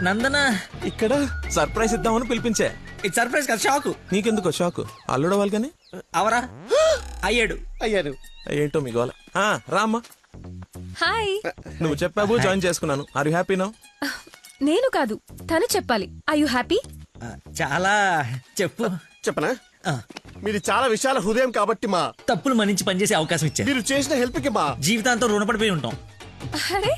నందన ఇక్కడ సర్ప్రైజ్ ఇద్దామని పిలిపించా. ఇది సర్ప్రైజ్ కదా, షాక్. నీకెందుకో షాక్? అల్లుడు వాళ్ళు కానీ అవరా అయ్యాడు. ఏంటో మీ గోల. రామ్మా. హాయ్. నువ్వు చెప్పావు, జాయిన్ చేసుకున్నాను. Are you happy now? నేను కాదు, తను చెప్పాలి. I you happy? చాలా. చెప్పు. చెప్పనా? మీరు చాలా విశాల హృదయం కాబట్టి మా తప్పులు మన్నించి పనిచేసే అవకాశం ఇచ్చారు. మీరు చేసిన హెల్ప్ కి మా జీవితాంతం రుణపడిపోయి ఉంటాం. అరే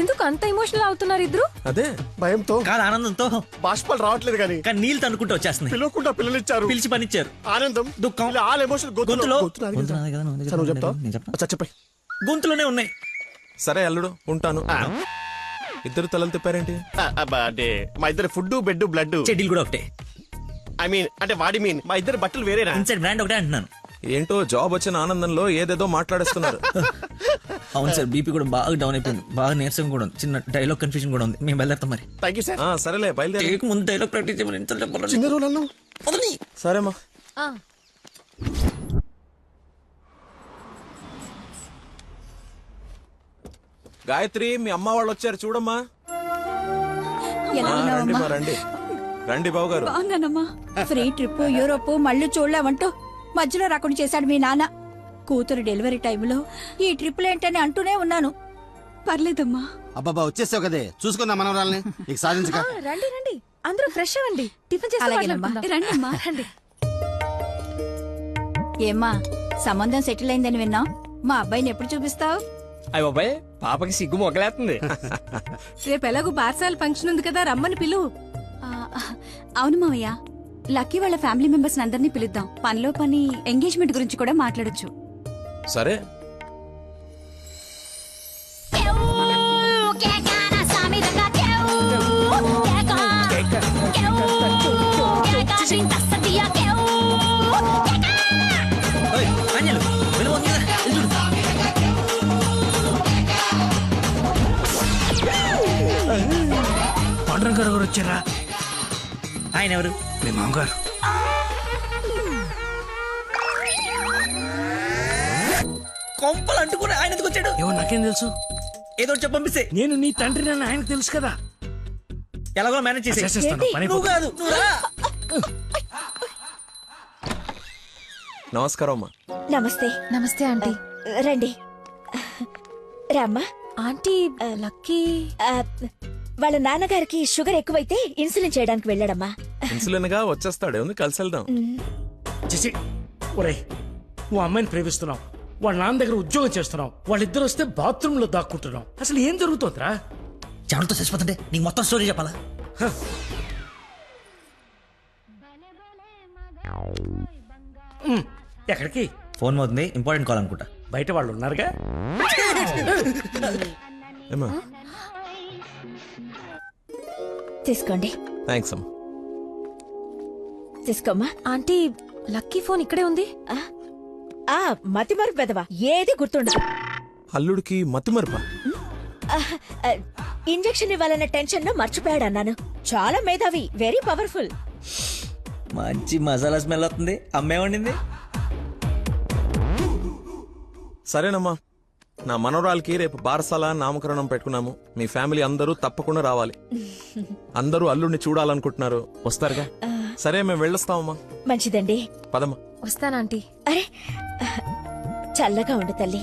ఎందుకు అంత ఎమోషనల్ అవుతున్నారు ఇద్దరు? అదే భయంతో కాదు, ఆనందంతో. బాష్పాలు రావట్లేదు కానీ కానీ నీళ్ళు తనుకుంటూ వచ్చేస్తున్నాయి. పిలవకుండా పిల్లనిచ్చారు, పిలిచి పనిచ్చారు. ఆనందం, దుఃఖం, ఆల్ ఎమోషన్ గొంతులో చెప్తావు. చెప్పండి. గొంతులోనే ఉన్నాయి. సరే అల్లుడు, ఉంటాను. ఇద్దరు తలలు తిప్పారేంటి? అంటే మా ఇద్దరు ఫుడ్ బెడ్ బ్లడ్ చెడ్డీలు కూడా ఒకటే. ఐ మీన్ అంటే వాడి మీన్ మా ఇద్దరు బట్టలు వేరేనా? ఇన్సైడ్ బ్రాండ్ ఒకటే అంటున్నాను. ఏంటో జాబ్ వచ్చిన ఆనందంలో ఏదేదో మాట్లాడేస్తున్నారు. అవును సార్, బీపీ కూడా బాగా డౌన్ అయిపోయింది. బాగా నీరసం కూడా ఉంది. చిన్న డైలాగ్ కన్ఫ్యూజన్ కూడా ఉంది. మేము బయలుదేరుతాం మరి. Thank you sir. సరేలే బయలుదేరి. ముందు డైలాగ్ ప్రాక్టీస్ చేయమని ఎంత చెప్పాలి. చిన్న రోజు అన్నావు. సరేమ్మా. గాయత్రి, మీ అమ్మ వాళ్ళు వచ్చారు చూడమ్మా. రండి మా, రండి రండి బాబు గారు. బాగున్నానమ్మా. ఫ్రీ ట్రిప్ యూరోప్ మళ్ళీ చూడలేమంటూ మధ్యలో రాకుండా చేశాడు మీ నాన్న. కూతురు డెలివరీ టైంలో ఈ ట్రిప్లు ఏంటని అంటూనే ఉన్నాను. పర్లేదమ్మా. అబ్బాబా వచ్చేసావు కదే, చూసుకుందా మనవరాల్ని. ఇక సాధించక. రండి రండి, అందరూ ఫ్రెష్ అవ్వండి. టిఫిన్ చేసి రండమ్మా. రండి. ఏమ్మా, సంబంధం సెటిల్ అయిందని విన్నాం. మా అబ్బాయిని ఎప్పుడు చూపిస్తావు? అయ్య బాబాయ్, పాపకి సిగ్గు మొగలేస్తుంది. రేపు ఎలాగో పార్సాల ఫంక్షన్ ఉంది కదా, రమ్మని పిలువు. అవును మావయ్య, లక్కీ వాళ్ళ ఫ్యామిలీ మెంబర్స్ అందరినీ పిలుద్దాం. పనిలో పని ఎంగేజ్మెంట్ గురించి కూడా మాట్లాడొచ్చు. సరే. పాండురంగ గారు వచ్చారా? ఆయన ఎవరు? మీ మామగారు. కొంపలు అంటుకుని ఆయన ఎందుకు వచ్చాడు? ఏమో నాకేం తెలుసు. ఏదో చెప్పి పంపిస్తే. నేను నీ తండ్రి నన్ను ఆయనకు తెలుసు కదా. ఎలాగో మేనేజ్ చేసేస్తాను. పని నువ్వు కాదు, నువ్వు రా. నమస్కారం అమ్మా. నమస్తే. నమస్తే ఆంటీ. రండి. రామ్మా. ఆంటీ, లక్కీ వాళ్ళ నాన్నగారికి షుగర్ ఎక్కువైతే ఇన్సులిన్ చేయడానికి వెళ్ళాడమ్మా. ఇన్సులిన్ గా వచ్చేస్తాడే ఉంది, కలిసి వెళ్దాం. చేసి ఒరే, ఓ అమ్మాయిని ప్రేమిస్తున్నావు, వాళ్ళ నాన్న దగ్గర ఉద్యోగం చేస్తున్నావు, వాళ్ళిద్దరు వస్తే బాత్రూమ్ లో దాక్కుంటున్నావు. అసలు ఏం జరుగుతుందిరా? చెమటతో చచ్చిపోతుంటే నీకు మొత్తం స్టోరీ చెప్పాలా? ఎక్కడికి? ఫోన్ అవుతుంది, ఇంపార్టెంట్ కాల్ అనుకుంటా. బయట వాళ్ళు ఉన్నారుగా. ఏమా? తీసుకోండి. థ్యాంక్స్ అమ్మా. తీసుకోమ్మా. ఆంటీ, లక్కీ ఫోన్ ఇక్కడే ఉంది. మతి మరుపు పెదవా, ఏది గుర్తుండదు. అల్లుడికి మతిమరుపా? ఇంజెక్షన్ ఇవ్వాలన్న టెన్షన్ లో మర్చిపోయాడు అన్నాను. చాలా మేధావి, వెరీ పవర్ఫుల్. మంచి మసాలా స్మెల్ వస్తుంది. అమ్మే వండింది. సరేనమ్మా, నా మనవరాలకి రేపు బారసాల నామకరణం పెట్టుకున్నాము. మీ ఫ్యామిలీ అందరూ తప్పకుండా రావాలి. అందరూ అల్లుడిని చూడాలనుకుంటున్నారు, వస్తారుగా? సరే, మేము వెళ్ళొస్తామమ్మా. మంచిదండి. పదమ్మా. వస్తానంటీ. అరే, చల్లగా ఉండు తల్లి.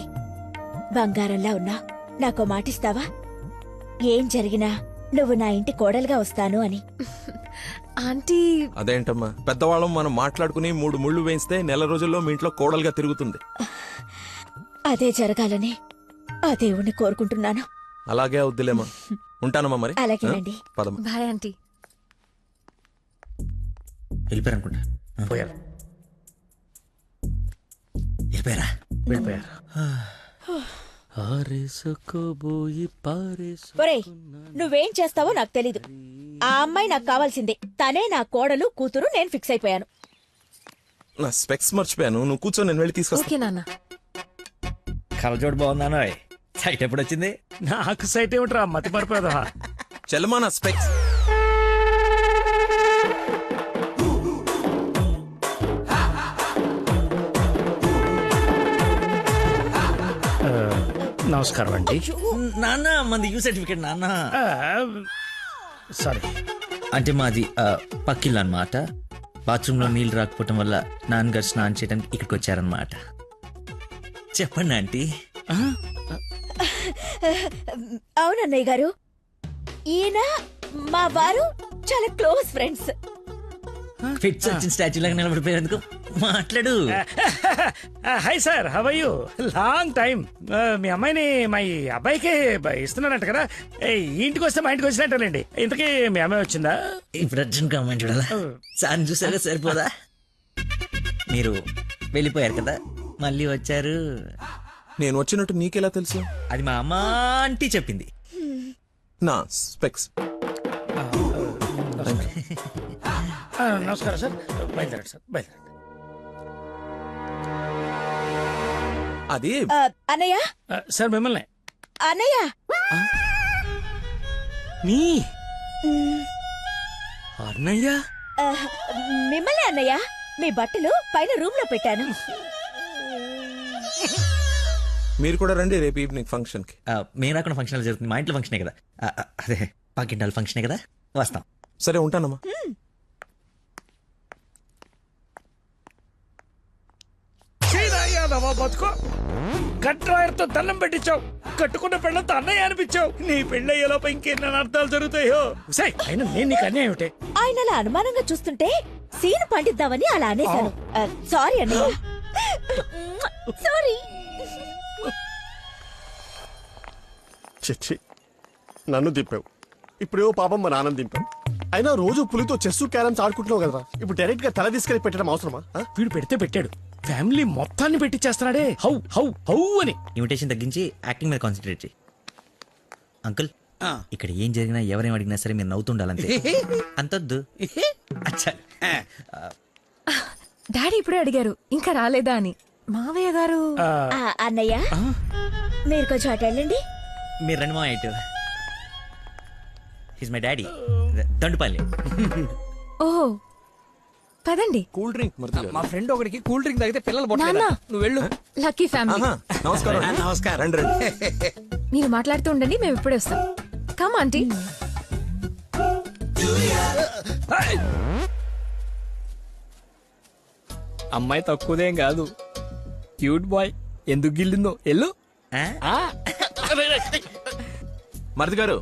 బంగారంలా ఉన్నా. నాకో మాటిస్తావా? ఏం జరిగినా నువ్వు నా ఇంటి కోడలుగా వస్తాను అని. ఆంటీ. అదేంటమ్మా, పెద్దవాళ్ళం మనం మాట్లాడుకుని 3 ముళ్ళు వేయిస్తే నెల రోజుల్లో మీ ఇంట్లో కోడలుగా తిరుగుతుంది. అదే జరగాలని ఆ దేవుణ్ణి కోరుకుంటున్నాను. అలాగే అవుద్దిలేమా. ఉంటానమ్మా మరి. అలాగేనండి. పదమ్మా. Bye aunty. వెళ్ళిపోయారు అనుకుంటా. పోయారు. వెళ్ళిపోయారా? వెళ్ళిపోయారు. ఒరేయ్, నువ్వేం చేస్తావో నాకు తెలీదు. ఆ అమ్మాయి నాకు కావాల్సిందే. తనే నా కోడలు, కూతురు. నేను ఫిక్స్ అయిపోయాను. నా స్పెక్స్ మర్చిపోయాను. నువ్వు కూర్చో, నేను వెళ్ళి తీసుకొస్తా. ఓకే నాన్న. కలజోడు బాగున్నాను. సైట్ ఎప్పుడు వచ్చింది? నాకు సైట్ ఏమిట్రా, మతి మరిపోదా. చెల్లమా నా స్పెక్స్. నమస్కారం అండి. నాన్న, మంది యూ సర్టిఫికేట్ నాన్న. సారీ. అంటే మాది పక్కిల్లు అనమాట. బాత్రూంలో నీళ్ళు రాకపోవటం వల్ల నాన్నగారు స్నానం చేయడానికి ఇక్కడికి వచ్చారనమాట. చెప్పండి ఆంటీ. అవునన్నయ్య గారు, ఈయన మా వారు చాలా క్లోజ్ ఫ్రెండ్స్. ఫిట్స్ వచ్చిన స్టాచ్యూ లాగా నిలబడిపోయేందుకు మాట్లాడు. Hi sir, how are you? Long time. మీ అమ్మాయిని మా ఈ అబ్బాయికి ఇస్తున్నానంట కదా. ఈ ఇంటికి వస్తే మా ఇంటికి వచ్చినట్టేనండి. ఇంతకీ మీ అమ్మాయి వచ్చిందా? ఇప్పుడు అర్జున్ కమ్మని చూడాలా? సార్ చూసారా సరిపోదా? మీరు వెళ్ళిపోయారు కదా, మళ్ళీ వచ్చారు. నేను వచ్చినట్టు నీకెలా తెలుసు? అది మా అమ్మ ఆంటీ చెప్పింది. నా స్పెక్స్. నమస్కారం సార్, బయలుదేరండి సార్, బయలుదేరండి. అది అన్నయ్య, సార్ మిమ్మల్ని. అన్నయ్య, మీ అన్నయ్య? మిమ్మల్ని అన్నయ్య. మీ బట్టలు పైన రూమ్ లో పెట్టాను. మీరు కూడా రండి రేపు ఈవినింగ్ ఫంక్షన్ కి. మేము రాకుండా ఫంక్షన్ జరుగుతుంది. మా ఇంట్లో ఫంక్షనే కదా. అదే పక్కింటాల ఫంక్షనే కదా, వస్తాం. సరే ఉంటానమ్మా. బతుకో కట్రాయర్తో దండం పెట్టించావు, కట్టుకున్న పెళ్ళంతో అన్నయ్య అనిపించావు. నీ పెళ్ళయ్యేలోపు ఇంకెన్న అర్థాలు జరుగుతాయో. అయినా నేను నీకు అన్యాయం ఏమిటి? ఆయన అలా అనుమానంగా చూస్తుంటే సీన్ పండిద్దామని అలా అనేశాను. సారీ అన్నయ్య, సారీ. చిచ్చి, నన్ను దింపావు. ఇప్పుడేవో పాపం మా నాన్న దింపావు. అయినా రోజు పులితో చెస్ క్యారమ్స్ ఆడుకుంటున్నావు కదా, ఇప్పుడు డైరెక్ట్ గా తల తీసుకెళ్లి పెట్టడం అవసరమా? వీడు పెడితే పెట్టాడు, ఫ్యామిలీ మొత్తాన్ని పెట్టిచ్చేస్తున్నాడే. హౌ హౌ హౌ అని. ఇన్విటేషన్ తగ్గించి యాక్టింగ్ మీద కాన్సన్ట్రేట్ చేయి. అంకుల్, ఇక్కడ ఏం జరిగినా ఎవరేం అడిగినా సరే మీరు నవ్వుతుండాలంతే. అంతొద్దు. అచ్చా. డాడీ ఇప్పుడే అడిగారు ఇంకా రాలేదా అని. మావయ్య గారు అన్నయ్య, మీరు కొంచెం అటు వెళ్ళండి. మీరు రండి మా ఇటు. His my daddy, Dandupalli. ఓహో, పదండి. కూల్ డ్రింక్ మా ఫ్రెండ్ ఒకడికి కూల్ డ్రింక్ తాగితే పిల్లలు నాన్న. పొట్టలేదా? నువ్వు వెళ్ళు. Lucky family. నమస్కారం. నమస్కారం. రండి రండి. మీరు మాట్లాడుతూ ఉండండి, మేము ఇప్పుడే వస్తాం. Come aunty. అమ్మాయి తక్కువదేం కాదు, క్యూట్ బాయ్. ఎందుకు గిల్లిందో ఎల్లు. మరిది గారు,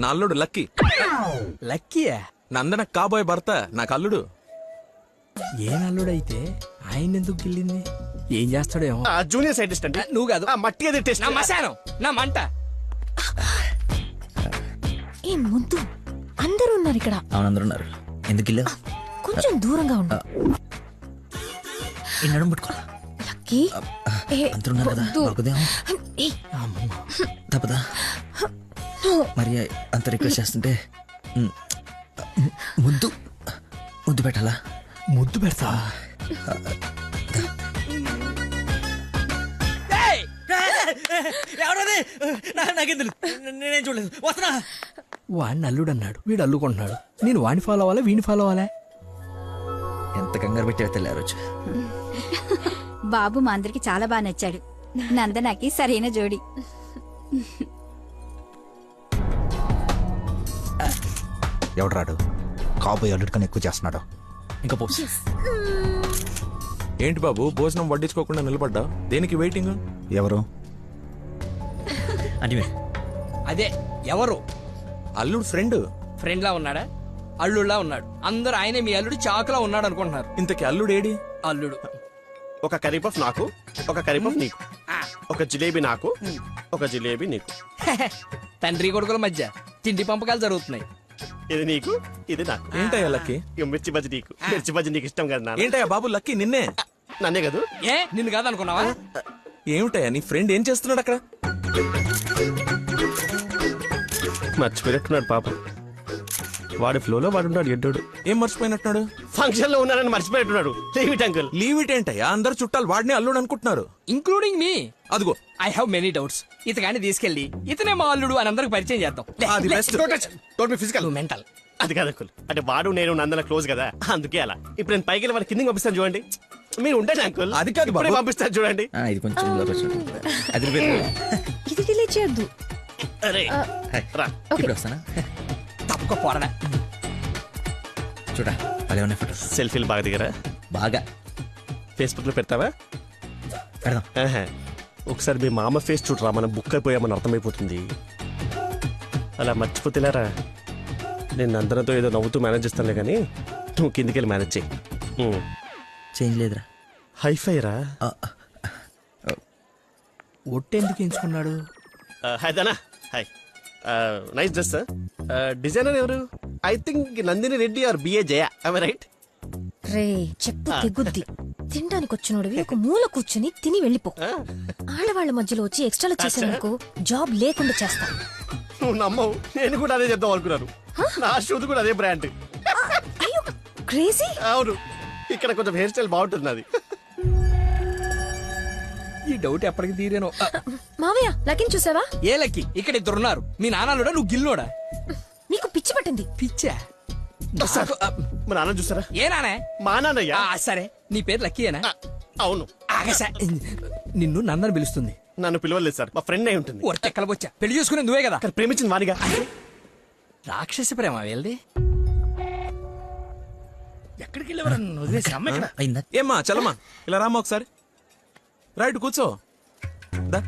నా అల్లుడు లక్కీ. లక్కీయా? నందన కాబోయే భర్త నాకు అల్లుడు. ఏ నల్లుడైతే ఆయన ఎందుకు గిల్లింది? ఏం చేస్తాడేమో. జూనియర్ సైంటిస్ట్ అంటే నువ్వు కాదు, మట్టిగా టెస్ట్. నా మశానం, నా మంట. ఏ ముద్దు, అందరూ ఉన్నారు ఇక్కడ. అవును, అందరూ ఉన్నారు. ఎందుకు ఇల్లు? కొంచెం దూరంగా ఉండు. ఈ నడుము పట్టుకోవాలా? లక్కీ, అందరూ ఉన్నారు కదా, వద్దు. బాగుదేమో. తప్పదా? మరి అంత రిక్వెస్ట్ చేస్తుంటే ముద్దు ముద్దు పెట్టాలా? ముద్దు పెడతా. నేనేం చూడలేదు, వస్తున్నా. వాడిని అల్లుడు అన్నాడు, వీడు అల్లుకుంటున్నాడు. నేను వాడిని ఫాలో అవ్వాలా, వీడిని ఫాలో అవ్వాలా? ఎంత కంగారు పెట్టి తెల్లారు రోజు. బాబు మా అందరికి చాలా బాగా నచ్చాడు. నందనకి సరైన జోడి. ఎవడు కాబోయే అల్లుడి కన్నా ఎక్కువ చేస్తున్నాడు. ఇంకా పోసి ఏంటి బాబు, భోజనం వడ్డించుకోకుండా నిలబడ్డా? దేనికి వెయిటింగ్? ఎవరు? అంటే అదే ఎవరు? అల్లుడు ఫ్రెండ్. ఫ్రెండ్ లా ఉన్నాడా? అల్లుడులా ఉన్నాడు. అందరూ ఆయనే మీ అల్లుడు చాకులా ఉన్నాడు అనుకుంటున్నారు. ఇంతకి అల్లుడు ఏడి? అల్లుడు ఒక కరీపఫ్ నాకు, ఒక కరీపఫ్ నీకు, ఒక జిలేబీ నాకు, ఒక జిలేబీ నీకు. తండ్రి కొడుకుల మధ్య తిండి పంపకాలు జరుగుతున్నాయి. ఇది నీకు, ఇది నాకు. ఏంటయ్యా లక్కీ? ఇక మిర్చి బజ్జి నీకు, మిర్చి బజ్జి నీకు ఇష్టం కదా నాన్న? ఏంటయ్యా బాబు లక్కీ నిన్నే? నన్నే కదా? ఏ నిన్ను కాదనుకున్నావా? ఏమిటయ్యా నీ ఫ్రెండ్ ఏం చేస్తున్నాడు అక్కడ? మర్చిపోయినట్టున్నాడు పాప. వాడి ఫ్లోలో వాడు ఉన్నాడు ఎడ్డోడు. ఏం మర్చిపోయినట్టున్నాడు? ఫంక్షన్ లో ఉన్నానని మర్చిపోయినట్టున్నాడు. Leave it uncle. Leave it ఏంటయ్యా? అందరు చుట్టాలు వాడిని అల్లుడు అనుకుంటున్నారు. ఇంక్లూడింగ్ మీ. అదిగో ఐ హావ్ మెనీ డౌట్స్. ఇతగాన్ని తీసుకెళ్లి ఇతనే మా అల్లుడు అని అందరికి పరిచయం చేద్దాం. అది best. Don't be physical. Mental. అది కాదు అంకుల్, అంటే వాడు నేను నందన క్లోజ్ కదా, అందుకే అలా. ఇప్పుడు నేను పైకి వెళ్ళి వాడి కిందకి పంపిస్తాను చూడండి. మీరు ఉండండి అంకుల్. అది కాదు బాబు. ఇప్పుడే పంపిస్తాను చూడండి. ఇది కొంచెం అది ఇది డిలీట్ చేయొద్దు. అరే రా. ఇప్పుడు వస్తానా? తప్పుకో పోరడా. చూడా భలే ఉన్నాయి ఫోటోస్. సెల్ఫీలు బాగా దిగరా? బాగా ఫేస్బుక్ లో పెడతావా? పెడదాం. ఆహా. ఒకసారి మీ మామ ఫేస్ చూడరా, మనం బుక్ అయిపోయామని అర్థమైపోతుంది. అలా మర్చిపోతేలారా, నేను అందరితో ఏదో నవ్వుతూ మేనేజ్ చేస్తానులే కానీ నువ్వు కిందికి వెళ్ళి మేనేజ్ చేయి. చేంజ్ లేదురా. హైఫై రా. ఒట్టెందుకు ఎంచుకున్నాడు? Hi Dana. Hi. Nice dress sir. Designer ఎవరు? I think Nandini Reddy or BA Jaya. Right? రే చెప్పు తెగుద్ది. తినడానికి వచ్చినోడివి ఒక మూల కూర్చుని తిని వెళ్ళిపో. ఆడవాళ్ళ మధ్యలో వచ్చి ఎక్స్ట్రాలు చేసేందుకు జాబ్ లేకుండా చేస్తా. నువ్వు నమ్మవు, నేను కూడా అదే చేద్దాం అనుకున్నాను. నా షూది కూడా అదే బ్రాండ్. అయ్యో క్రేజీ. అవును, ఇక్కడ కొంచెం హెయిర్ స్టైల్ బాగుంటుంది నాది. ఈ డౌట్ ఎప్పటికి తీరేనో. మావయ్య లకిన్ చూసావా? ఏ లక్కి? ఇక్కడ ఇద్దరున్నారు. మీ నాన్నలోడా నువ్వు గిల్లోడా? నీకు పిచ్చి పట్టింది. పిచ్చా? మా నాన్న చూసారా? ఏ నానే? మా నాన్నయ్య. సరే నీ పేరు లక్కీయేనా? అవును. ఆగసా నిన్ను నందని పిలుస్తుంది. నన్ను పిలవలేదు సార్, మా ఫ్రెండ్ అయి ఉంటుంది. ఒట్టెక్కలబొచ్చా పెళ్లి చేసుకునే నువ్వే కదా. కానీ ప్రేమించింది వానిగా. రాక్షస ప్రేమ వెళ్ళి ఎక్కడికి వెళ్ళేవారు వదిలేసి అమ్మ ఇక్కడ. అయిందా? ఏమ్మా చలమా ఇలా రామ్మా ఒకసారి. రైట్ కూర్చో. దా.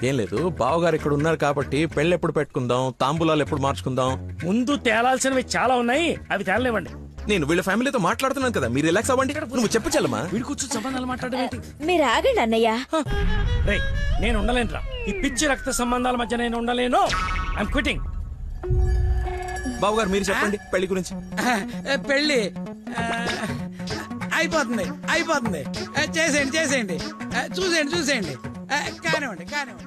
ఏం లేదు, బావగారు ఇక్కడ ఉన్నారు కాబట్టి పెళ్ళి ఎప్పుడు పెట్టుకుందాం, తాంబూలాలు ఎప్పుడు మార్చుకుందాం. ముందు తేలాల్సినవి చాలా ఉన్నాయి, అవి తేలనివ్వండి. నేను వీళ్ళ ఫ్యామిలీతో మాట్లాడుతున్నాను కదా, మీరు రిలాక్స్ అవ్వండి. నువ్వు చెప్పు చలమా. వీడి కూర్చొని సంబంధాలు మాట్లాడడం ఏంటి? మీరు ఆగండి అన్నయ్య. రేయ్ నేను ఉండలేనురా. ఈ పిచ్చి రక్త సంబంధాల మధ్య నేను ఉండలేను. I'm quitting. బావగారు మీరు చెప్పండి పెళ్లి గురించి. పెళ్ళి అయిపోతుంది అయిపోతుంది. చేసేయండి చేసేయండి. చూసేయండి చూసేయండి. కానివ్వండి కానివ్వండి.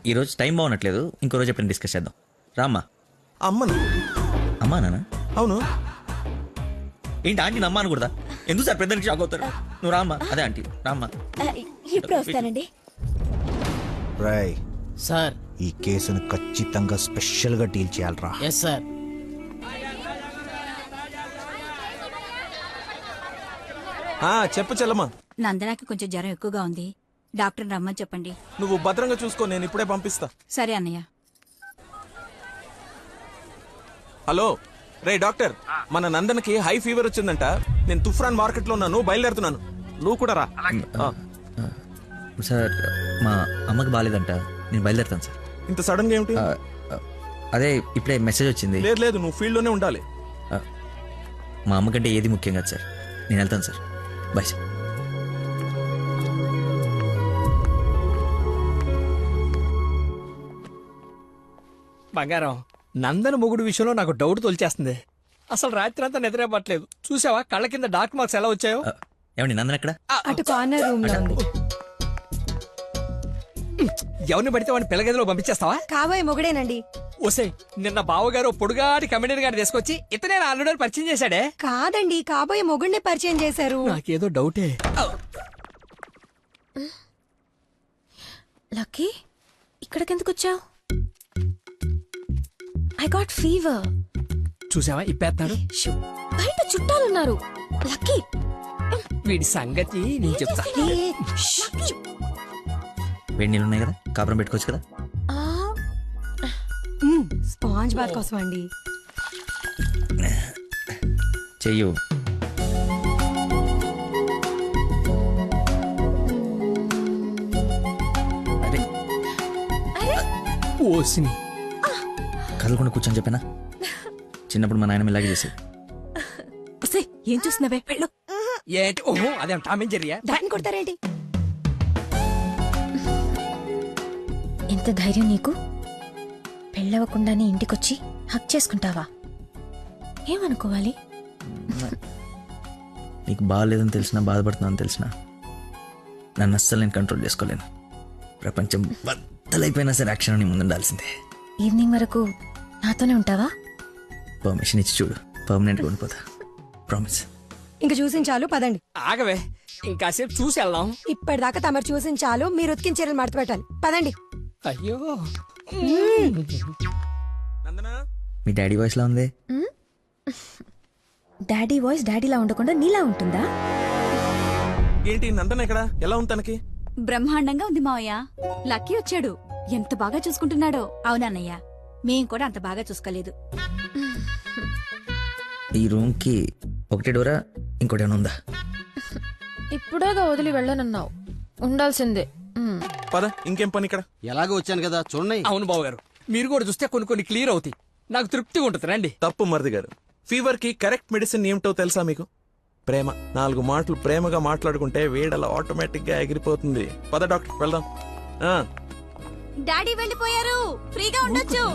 ఈ రోజు టైం బాగున్నట్లేదు, ఇంకో రోజు ఎప్పుడైనా డిస్కస్ చేద్దాం. రామ్మా. అమ్మను. అమ్మా నాన్న? అవును. ఏంటి ఆంటీ నమ్మా అనకూడదా? ఎందుకు సార్ పెద్దలకి షాక్ అవుతారు? నువ్వు రామ్మా. అదే ఆంటీ రామ్మా. ఇప్పుడు వస్తానండి. రాయ్ సార్. ఈ కేసును ఖచ్చితంగా స్పెషల్ గా డీల్ చేయాలరా. Yes sir. చెప్పు చలమా. నందనాకి కొంచెం జ్వరం ఎక్కువగా ఉంది, డాక్టర్ రమ్మని చెప్పండి. నువ్వు భద్రంగా చూసుకో, నేను ఇప్పుడే పంపిస్తా. సరే అన్నయ్య. హలో రే డాక్టర్, మన నందనకి హై ఫీవర్ వచ్చిందంట. నేను తుఫ్రాన్ మార్కెట్ లో ఉన్నాను, బయలుదేరుతున్నాను. నువ్వు కూడా రా. సార్ మా అమ్మకి బాగాలేదంట, నేను బయలుదేరుతాను సార్. ఇంత సడన్ గా ఏమిటి? అదే ఇప్పుడే మెసేజ్ వచ్చింది. లేదు లేదు, నువ్వు ఫీల్డ్ లోనే ఉండాలి. మా అమ్మకంటే ఏది ముఖ్యం కాదు సార్, నేను వెళ్తాను సార్. Bye sir. బంగారం, నందన మొగుడు విషయంలో నాకు డౌట్ తొలిచేస్తుంది. అసలు రాత్రి అంతా నిద్రపట్లేదు. చూసావా కళ్ళ కింద డార్క్ మార్క్స్ ఎలా వచ్చాయో? ఏమండి నందన ఎక్కడ? అటు కార్నర్ రూమ్ లో ఉంది. ఎవరిని పడితే వాడిని పిల్లగదిలో పంపించేస్తావా? కాబోయే మొగుడేనండి. ఓసే, నిన్న బావగారు పొడుగాటి కమిడీని గారిని తీసుకొచ్చి ఇతనే నా అల్లుడని పరిచయం చేశాడే. కాదండి, కాబోయే మొగుడిని పరిచయం చేశారు. నాకేదో డౌటే. లక్కీ ఇక్కడికెందుకు వచ్చావు? I got fever. చూసావా ఇప్పేస్తాడు. బయట చుట్టాలున్నారు. లక్కీ వీడి సంగతి నేను చెప్తా. వేడి నీళ్ళు ఉన్నాయి కదా, కాపురం పెట్టుకోవచ్చు కదా. స్పాంజ్ బాత్ కోసం అండి. చెయ్యు. అరే ఓసిని కదలకుండా కూర్చొని చెప్పానా? చిన్నప్పుడు మా నాయనమ్మ ఇలాగే చేసేది. ఏం చూస్తున్నావే? వెళ్ళు. ఏంటి? ఓహో అదేం టామేం జరిగా? దాన్ని కొడతారేంటి? ఎంత ధైర్యం నీకు? పెళ్ళవకుండానే ఇంటికొచ్చి హక్ చేసుకుంటావా? ఏమనుకోవాలి? నీకు బాగాలేదని తెలిసినా, బాధపడుతున్నాను తెలిసినా, నన్ను అస్సలు నేను కంట్రోల్ చేసుకోలేను. ప్రపంచం బద్దలైపోయినా సరే యాక్షన్ నీ ముందు ఉండాల్సిందే. ఈవినింగ్ వరకు నాతోనే ఉంటావా? పర్మిషన్ ఇచ్చి చూడు, పర్మనెంట్గా ఉండిపోతా. ప్రామిస్. ఇంక చూసించాలు, పదండి. ఆగవే, ఇంకాసేపు చూసి వెళ్దాం. ఇప్పటిదాకా తమరు చూసించాలు, మీరు ఉతికిన చీరలు మడత పెట్టాలి. పదండి. అయ్యో నందనా, మీ డాడీ వాయిస్ లా ఉంది. డాడీ వాయిస్ డాడీలా ఉండకుండా నీలా ఉంటుందా? ఏంటి నందన ఎక్కడ? ఎలా ఉంది తనకి? బ్రహ్మాండంగా ఉంది మావయ్య. లక్కీ వచ్చాడు, ఎంత బాగా చూసుకుంటున్నాడో. అవునన్నయ్య, మేం కూడా అంత బాగా చూసుకోలేదు. ఈ రూమ్ కి ఒకటే డోరా ఇంకోటి ఏమైనా ఉందా? ఇప్పుడేగా వదిలి వెళ్ళనన్నావు, ఉండాల్సిందే. పద, ఇంకేం పని ఇక్కడ? ఎలాగో వచ్చాను కదా చూడండి. అవును బాబు గారు, మీరు కూడా చూస్తే కొన్ని క్లియర్ అవుతాయి. నాకు తృప్తిగా ఉంటుంది రండి. తప్పు మరిది గారు. ఫీవర్ కి కరెక్ట్ మెడిసిన్ ఏమిటో తెలుసా మీకు? ప్రేమ. 4 మాటలు ప్రేమగా మాట్లాడుకుంటే వేడలా ఆటోమేటిక్ గా ఎగిరిపోతుంది. పద డాక్టర్ వెళ్దాం. డాడీ వెళ్ళిపోయారు, ఫ్రీగా ఉండొచ్చు.